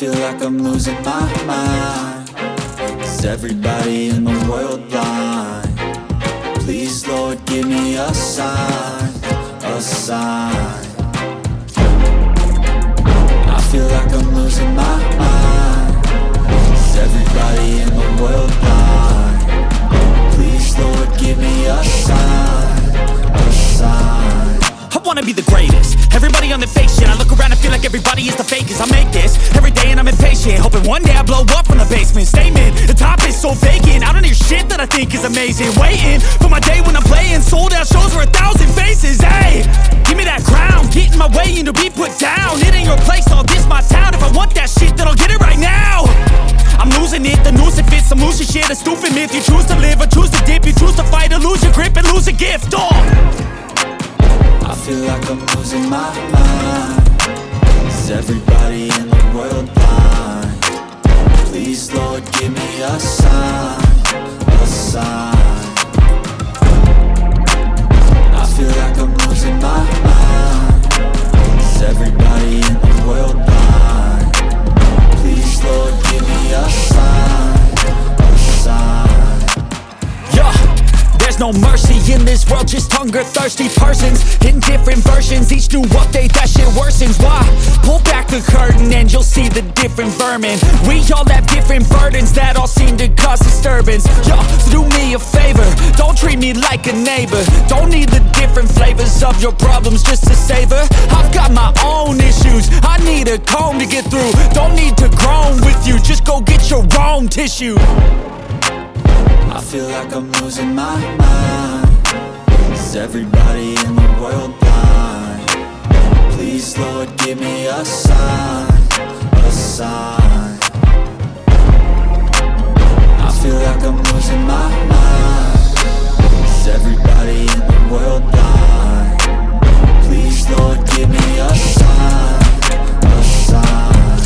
feel like I'm losing my mind. Is everybody in the world blind? Please, Lord, give me a sign, a sign. I feel like I'm losing my mind. Is everybody in the world blind? Please, Lord, give me a sign, a sign. I wanna be the greatest. Everybody on the fake shit. I look around and feel like everybody is the fakest. I make this every day and I'm impatient, hoping one day I blow up from the basement. Statement, the top is so vacant. I don't hear shit that I think is amazing. Waiting for my day when I'm playing sold out shows for 1,000 faces. Hey, give me that crown, get in my way and to be put down. It ain't your place, all this my town. If I want that shit, then I'll get it right now. I'm losing it, the noose it fits. I'm losing shit, a stupid myth. You choose to live or choose to dip. You choose to fight or lose your grip and lose a gift. I feel like I'm losing my mind. Is everybody in the world blind? Please, Lord, give me a sign, a sign. I feel like I'm losing my mind. Is everybody in the world blind? Please, Lord, give me a sign, a sign. Yeah. There's no mercy in this world, just hunger-thirsty persons in different versions. Each new update, that shit worsens. Why? Pull back the curtain and you'll see the different vermin. We all have different burdens that all seem to cause disturbance. Yo, so do me a favor, don't treat me like a neighbor. Don't need the different flavors of your problems just to savor. I've got my own issues, I need a comb to get through. Don't need to groan with you, just go get your own tissue. I feel like I'm losing my mind. Is everybody in the world blind? Please, Lord, give me a sign, a sign. I feel like I'm losing my mind. Is everybody in the world blind? Please, Lord, give me a sign, a sign.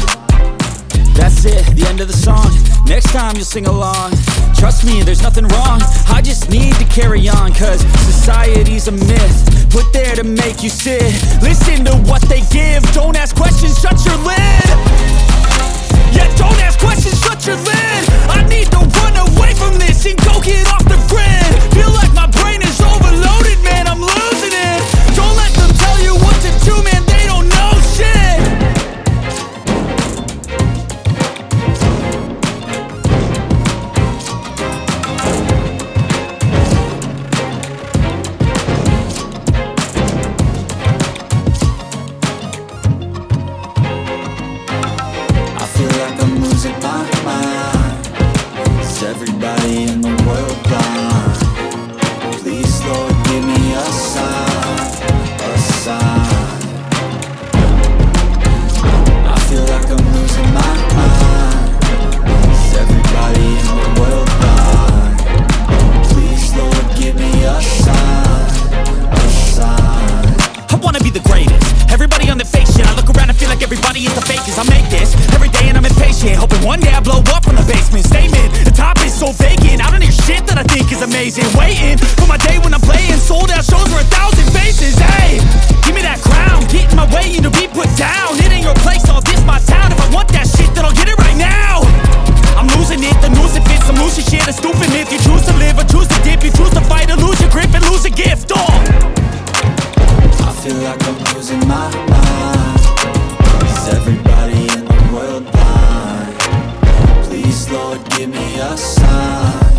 That's it, the end of the song. Next time you'll sing along. Trust me, there's nothing wrong. I just need to carry on, cause society's a myth put there to make you sit. Listen to what they give. Don't ask questions, shut your lid. Yeah, don't ask questions, shut your lid. I need to run away from this and go get off the grid. Feel like my brain is overloaded, man, I'm losing it. Don't let them tell you what to do, man, they don't know shit. Losing my mind. Is everybody in the world blind? Please, Lord, give me a sign, a sign. I feel like I'm losing my mind. Is everybody in the world blind? Please, Lord, give me a sign, a sign. I wanna be the greatest. Everybody on the fake shit. I look around and feel like everybody is the fakest. I make this every day and I'm impatient, hoping one day I blow up from the basement. Statement, the top is so vacant. I don't hear shit that I think is amazing. Waiting for my day when I'm playing sold out shows for 1,000 faces. Hey, give me that crown, get in my way and to be put down. It ain't your place, all this my town. If I want that shit, then I'll get it right now. I'm losing it, the noose it fits. I'm losing shit, a stupid myth. You choose to live or choose to dip. You choose to fight or lose your grip and lose a gift. I feel like I'm losing my mind. Is everybody in the world blind? Please, Lord, give me a sign,